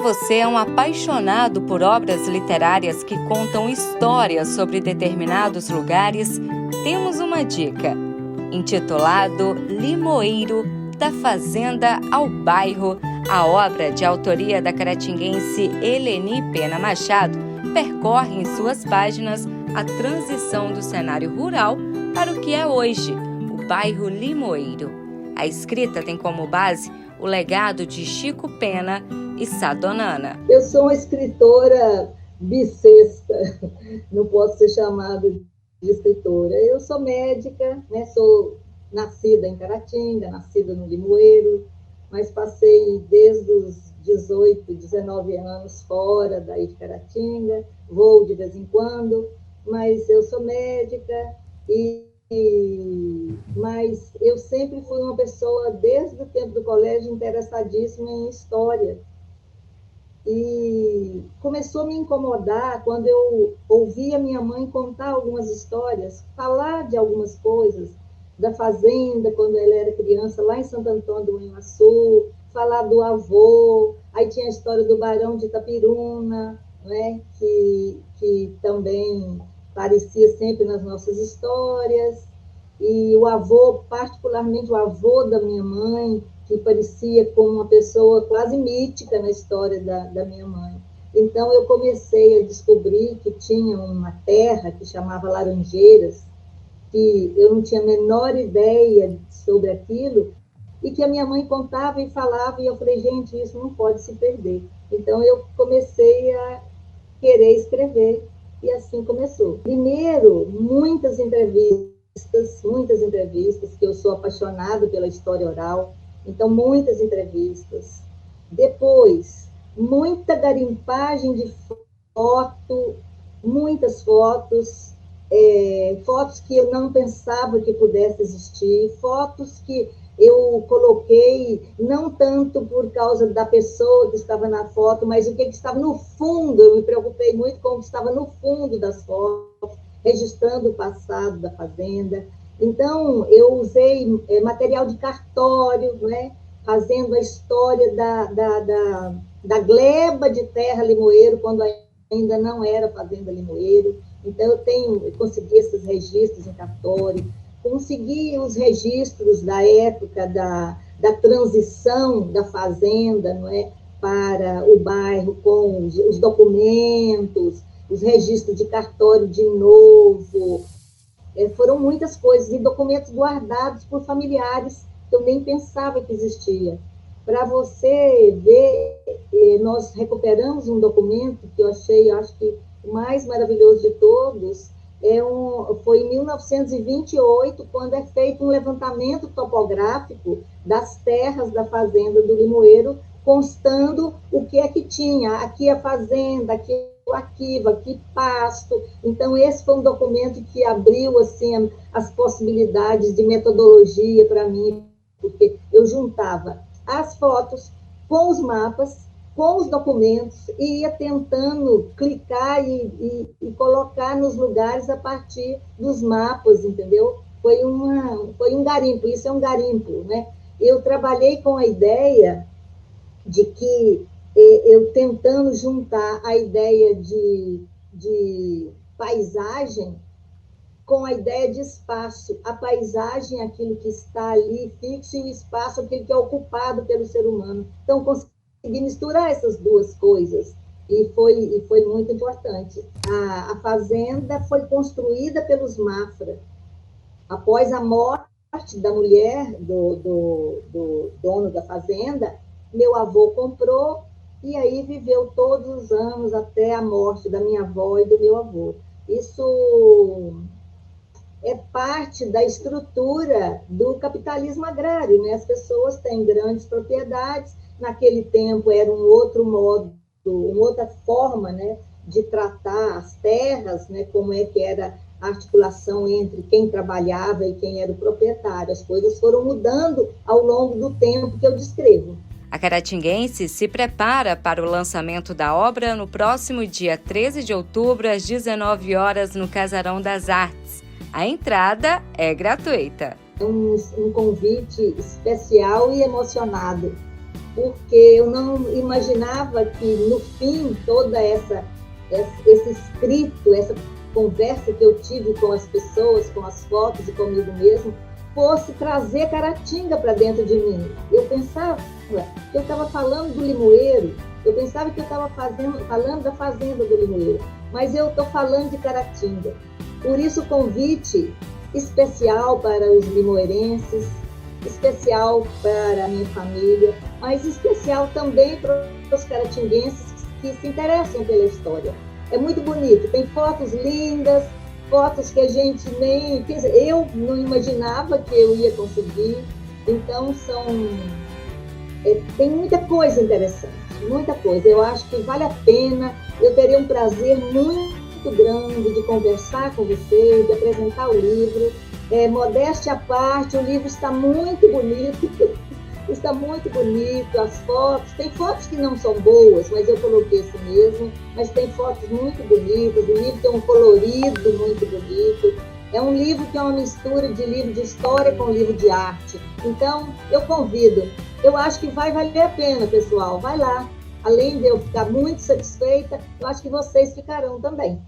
você é um apaixonado por obras literárias que contam histórias sobre determinados lugares, temos uma dica. Intitulado Limoeiro, da Fazenda ao Bairro, a obra de autoria da caratinguense Eleni Pena Machado percorre em suas páginas a transição do cenário rural para o que é hoje, o bairro Limoeiro. A escrita tem como base o legado de Chico Pena e Sadonana. Eu sou uma escritora bissexta, não posso ser chamada de escritora. Eu sou médica, né? Sou nascida em Caratinga, nascida no Limoeiro, mas passei desde os 18, 19 anos fora daí de Caratinga, vou de vez em quando, mas eu sou médica mas eu sempre fui uma pessoa, desde o tempo do colégio, interessadíssima em história. E começou a me incomodar quando eu ouvia minha mãe contar algumas histórias, falar de algumas coisas, da fazenda, quando ela era criança, lá em Santo Antônio do Manhuaçu, falar do avô, aí tinha a história do Barão de Itapiruna, né, que também aparecia sempre nas nossas histórias, e o avô, particularmente o avô da minha mãe, que parecia como uma pessoa quase mítica na história da minha mãe. Então, eu comecei a descobrir que tinha uma terra que chamava Laranjeiras, que eu não tinha a menor ideia sobre aquilo, e que a minha mãe contava e falava, e eu falei, gente, isso não pode se perder. Então, eu comecei a querer escrever, e assim começou. Primeiro, muitas entrevistas, que eu sou apaixonada pela história oral, então muitas entrevistas. Depois, muita garimpagem de foto, muitas fotos, fotos que eu não pensava que pudesse existir, fotos que eu coloquei não tanto por causa da pessoa que estava na foto, mas o que estava no fundo. Eu me preocupei muito com o que estava no fundo das fotos, registrando o passado da fazenda. Então, eu usei material de cartório, né, fazendo a história da gleba de terra Limoeiro, quando ainda não era fazenda Limoeiro. Então, eu consegui esses registros em cartório, consegui os registros da época da transição da fazenda, não é, para o bairro, com os documentos, os registros de cartório de novo. Foram muitas coisas, e documentos guardados por familiares que eu nem pensava que existia. Para você ver, nós recuperamos um documento que eu achei, acho que o mais maravilhoso de todos, foi em 1928, quando é feito um levantamento topográfico das terras da fazenda do Limoeiro, constando o que é que tinha. Aqui a fazenda, aqui o arquivo, aqui pasto. Então, esse foi um documento que abriu assim, as possibilidades de metodologia para mim, porque eu juntava as fotos com os mapas, com os documentos, e ia tentando clicar e colocar nos lugares a partir dos mapas, entendeu? Foi um garimpo, isso é um garimpo, né? Eu trabalhei com a ideia de que eu tentando juntar a ideia de paisagem com a ideia de espaço. A paisagem é aquilo que está ali fixo, e o espaço é aquilo que é ocupado pelo ser humano. Então, consegui misturar essas duas coisas, e foi muito importante. A fazenda foi construída pelos Mafra. Após a morte da mulher do dono da fazenda, meu avô comprou, e aí viveu todos os anos até a morte da minha avó e do meu avô. Isso é parte da estrutura do capitalismo agrário, né? As pessoas têm grandes propriedades. Naquele tempo era um outro modo, uma outra forma, né, de tratar as terras, né, como é que era a articulação entre quem trabalhava e quem era o proprietário. As coisas foram mudando ao longo do tempo que eu descrevo. A caratinguense se prepara para o lançamento da obra no próximo dia 13 de outubro, às 19 horas, no Casarão das Artes. A entrada é gratuita. Um convite especial e emocionado. porque eu não imaginava que, no fim, esse escrito, essa conversa que eu tive com as pessoas, com as fotos e comigo mesmo, fosse trazer Caratinga para dentro de mim. Eu pensava que eu estava falando do Limoeiro, eu pensava que eu estava falando da fazenda do Limoeiro, mas eu estou falando de Caratinga. Por isso o convite especial para os limoeirenses, especial para a minha família, mas especial também para os caratinguenses que se interessam pela história. É muito bonito, tem fotos lindas, fotos que a gente nem... Quer dizer, eu não imaginava que eu ia conseguir, então tem muita coisa interessante, muita coisa. Eu acho que vale a pena, eu teria um prazer muito grande de conversar com você, de apresentar o livro. Modéstia à parte, o livro está muito bonito, está muito bonito, as fotos, tem fotos que não são boas, mas eu coloquei assim mesmo, mas tem fotos muito bonitas, o livro tem um colorido muito bonito, é um livro que é uma mistura de livro de história com livro de arte, então eu convido, eu acho que vai valer a pena, pessoal, vai lá, além de eu ficar muito satisfeita, eu acho que vocês ficarão também.